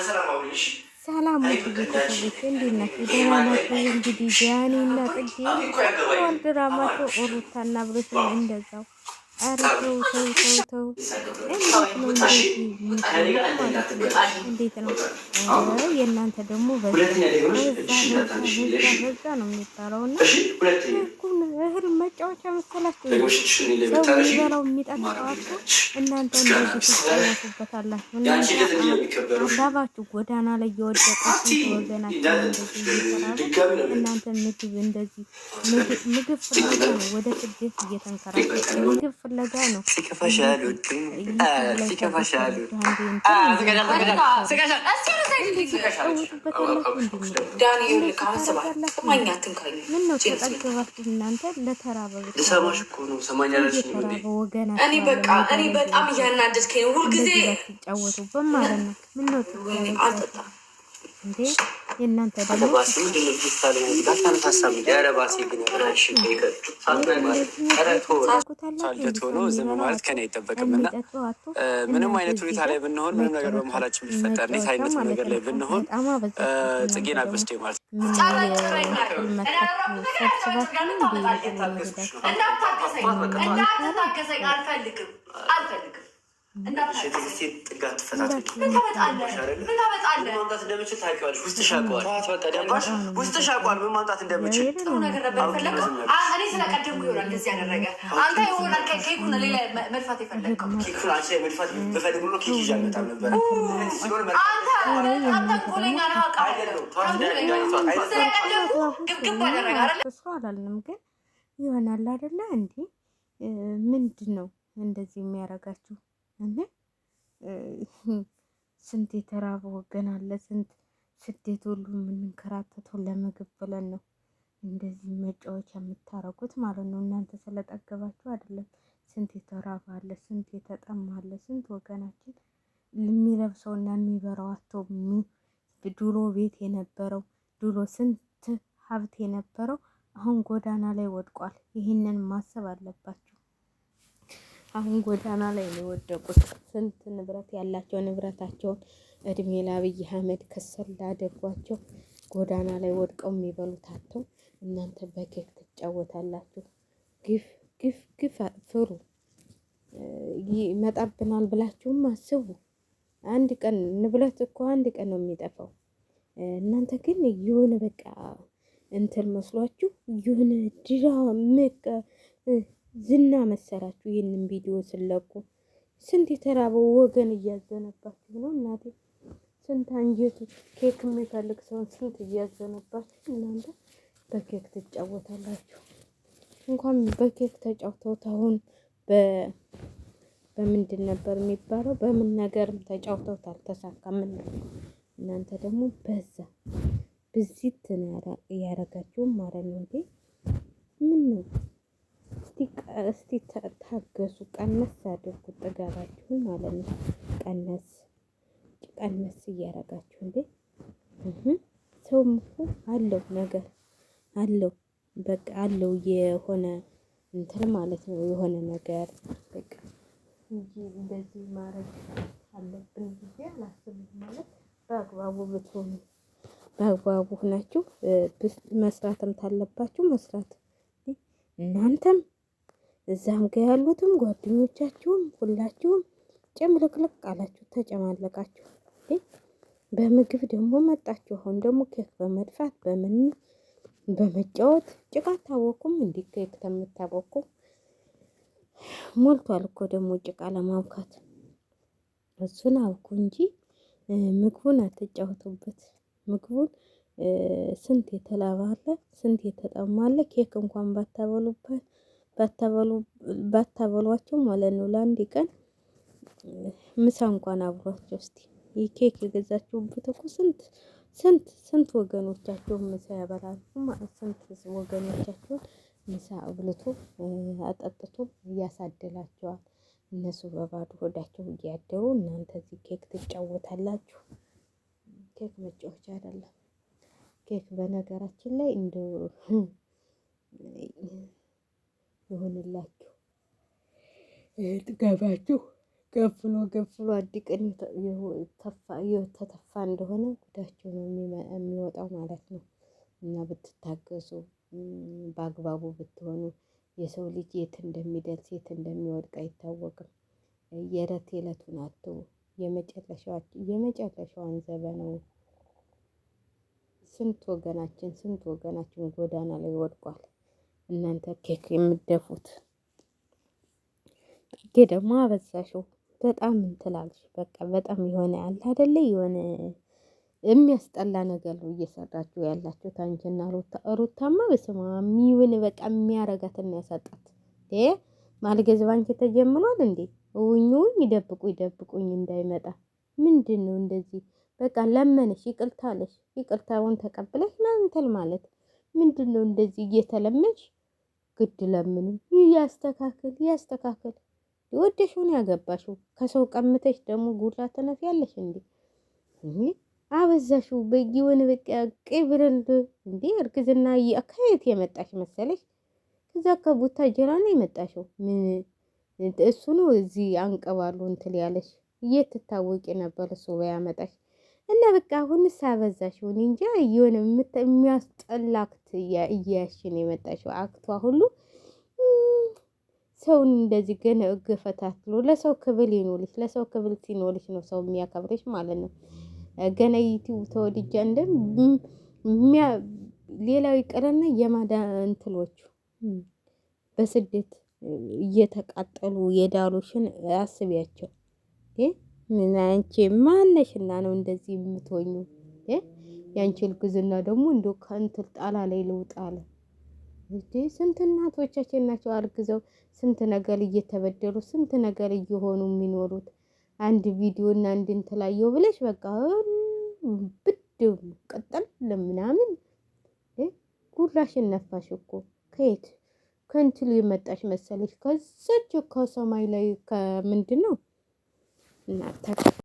ሰላም ውድ ቤተሰቦች እንዴት ናችሁ? ደህና ናችሁ? እንግዲህ ዲያኔና ጽጌ ኖርማል ድራማቸው ሩታና አብርሽም እንደዛው። ኧረ ተው ተው ተው ተው! እንዴት ነው እንደዚህ የምትሆኑት ማለት ነው? እንዴት ነው? ኧረ የእናንተ ደግሞ በዛ ነው የሚባለው። እና እኩል እህል መጫወቻ መሰላችሁ? ሰው የሚበላው የሚጠጣዋችሁ እናንተ እንደዚህ ትጫወቱበታላችሁ። እናንተ አላባችሁ ጎዳና ላይ የወደቃችሁ ወገናችሁ እንደዚህ እየተራበ እናንተ ምግብ እንደዚህ ምግብ ፍለጋ ነው ወደ ስደት እየተንከራተተ ምግብ ፍለጋ ነው። ሲከፋሻሉ እናንተ ለተራበ ወገናችሁ እኔ በጣም እያናደድከኝ ነው ሁልጊዜ ትጫወቱበት ማለት ነው። ምነው እንዴ የእናንተ ደግሞ ዝም ማለት ከኔ አይጠበቅም እና ምንም አይነት ሁኔታ ላይ ብንሆን ምንም ነገር በመሀላችን ቢፈጠር እንዴት አይነት ነገር ላይ ብንሆን ጽጌን አልወስዴ ማለት አልፈልግም። አላልንም ግን ይሆናል አይደለ? እንዴ ምንድን ነው እንደዚህ የሚያረጋችሁ? ስንት የተራበ ወገን አለ። ስንት ስደት ሁሉ የምንከራተተው ለምግብ ብለን ነው እንደዚህ መጫወቻ የምታረጉት ማለት ነው። እናንተ ስለጠገባችሁ አይደለም። ስንት የተራበ አለ፣ ስንት የተጠማ አለ። ስንት ወገናችን የሚለብሰውና የሚበራው አቶ ድሮ ቤት የነበረው ድሮ ስንት ሀብት የነበረው አሁን ጎዳና ላይ ወድቋል። ይህንን ማሰብ አለባችሁ። አሁን ጎዳና ላይ ነው የወደቁት። ስንት ንብረት ያላቸው ንብረታቸውን እድሜ ለአብይ አህመድ ከሰል አደጓቸው ጎዳና ላይ ወድቀው የሚበሉት አጥተው እናንተ በኬክ ትጫወታላችሁ። ግፍ ግፍ ግፍ ፍሩ። ይመጣብናል ብላችሁም አስቡ። አንድ ቀን ንብረት እኮ አንድ ቀን ነው የሚጠፋው። እናንተ ግን የሆነ በቃ እንትን መስሏችሁ የሆነ ድራማ ዝና መሰራችሁ። ይህንን ቪዲዮ ስለቁ ስንት የተራበው ወገን እያዘነባችሁ ነው። እናቴ ስንት አንጀቱ ኬክ የሚፈልግ ሰውን ስንት እያዘነባችሁ እናንተ በኬክ ትጫወታላችሁ። እንኳን በኬክ ተጫውተውት አሁን በምንድን ነበር የሚባለው? በምን ነገርም ተጫውተውት አልተሳካም። እናንተ ደግሞ በዛ ብዚት ያረጋችሁ ማለት ነው። እንዴ ምን ነው? እስቲ ታገሱ። ቀነስ አድርጉ ጥጋባችሁን ማለት ነው። ቀነስ እያረጋችሁ እንዴ ሰውም እኮ አለው ነገር አለው በቃ አለው የሆነ እንትን ማለት ነው። የሆነ ነገር በቃ እንጂ እንደዚህ ማድረግ አለብን ብዬ አላስብም። ማለት በአግባቡ ብትሆኑ በአግባቡ ናችሁ መስራትም ታለባችሁ መስራት እናንተም እዛም ጋር ያሉትም ጓደኞቻችሁም ሁላችሁም ጭምልቅልቅ አላችሁ፣ ተጨማለቃችሁ። በምግብ ደግሞ መጣችሁ። አሁን ደግሞ ኬክ በመድፋት በምን በመጫወት ጭቃ ታወቁም። እንዲህ ኬክ ተምታወቁ ሞልቷል እኮ ደግሞ ጭቃ ለማውካት እሱን አውቁ እንጂ ምግቡን አትጫወቱበት። ምግቡን ስንት የተላባለ ስንት የተጠማለ ኬክ እንኳን ባታበሏቸው ማለት ነው። ለአንድ ቀን ምሳ እንኳን አብሯቸው እስቲ ኬክ የገዛችሁበት እኮ ስንት ወገኖቻቸውን ምሳ ያበላሉ ማለት ስንት ወገኖቻቸውን ምሳ አብልቶ አጠጥቶ ያሳድላቸዋል። እነሱ በባዶ ሆዳቸው እያደሩ እናንተ እዚህ ኬክ ትጫወታላችሁ። ኬክ መጫወቻ አይደለም። ኬክ በነገራችን ላይ እንደው ይሁንላችሁ ጥጋባችሁ ገፍሎ አንድ ቀን የተተፋ እንደሆነ ጉዳቸው ነው የሚወጣው ማለት ነው። እና ብትታገሱ በአግባቡ ብትሆኑ የሰው ልጅ የት እንደሚደርስ የት እንደሚወድቅ አይታወቅም። የዕለት የዕለቱን አትው የመጨረሻዋን ዘበነው ስንት ወገናችን ጎዳና ላይ ወድቋል። እናንተ ኬክ የምትደፉት ይሄ ደግሞ አበዛሽው። በጣም እንትላልሽ በቃ በጣም የሆነ አለ አይደለ የሆነ የሚያስጠላ ነገር ነው እየሰራችሁ ያላችሁት አንቺና ሩታማ በስማ የሚውን በቃ የሚያረጋትና ያሳጣት ማልገዝ ባንቺ ተጀምሯል እንዴ? ውኝ ይደብቁኝ እንዳይመጣ ምንድነው እንደዚህ? በቃ ለመነሽ ይቅርታ አለሽ። ይቅርታውን ተቀብለሽ ናንተል ማለት ምንድነው? እንደዚህ እየተለመንሽ ግድ ለምኑ ያስተካክል ወደሽውን ያገባሽው ከሰው ቀምተሽ ደግሞ ጉላ ተነፊያለሽ እንዴ? አበዛሽው። በጊውን በቃ ቅብርል እንዴ እርግዝና ከየት የመጣሽ መሰለሽ? ከዛ ከቡታጀራ ነው የመጣሽው። ምን እሱ ነው እዚህ አንቀባሉ እንትን ያለሽ እየትታወቂ ነበር እሱ ባያመጣሽ እና በቃ አሁንስ አበዛሽው። እንጃ የሆነ የሚያስጠላ አክት እያያሽን የመጣሽው አክቷ ሁሉ ሰውን እንደዚህ ግን እገፈታትሎ ለሰው ክብል ይኖርሽ። ለሰው ክብል ሲኖርሽ ነው ሰው የሚያከብርሽ ማለት ነው። ገና ዩቲዩብ ተወድጃ ሌላው ይቀርና የማዳ እንትሎቹ በስደት እየተቃጠሉ የዳሩሽን አስቢያቸው። ምን አንቺ ማነሽና ነው እንደዚህ የምትሆኙ? ያንቺ እርግዝና ደግሞ እንደው ከእንትን ጣላ ላይ ልውጥ አለ። ስንት እናቶቻችን ናቸው አርግዘው ስንት ነገር እየተበደሉ ስንት ነገር እየሆኑ የሚኖሩት። አንድ ቪዲዮ እና አንድ እንትን ላየው ብለሽ በቃ ብድው ቀጠል ለምናምን ጉራሽን ነፋሽ እኮ ከየት ከእንትሉ የመጣሽ መሰለሽ? ከዛች ከሰማይ ላይ ከምንድነው እናታ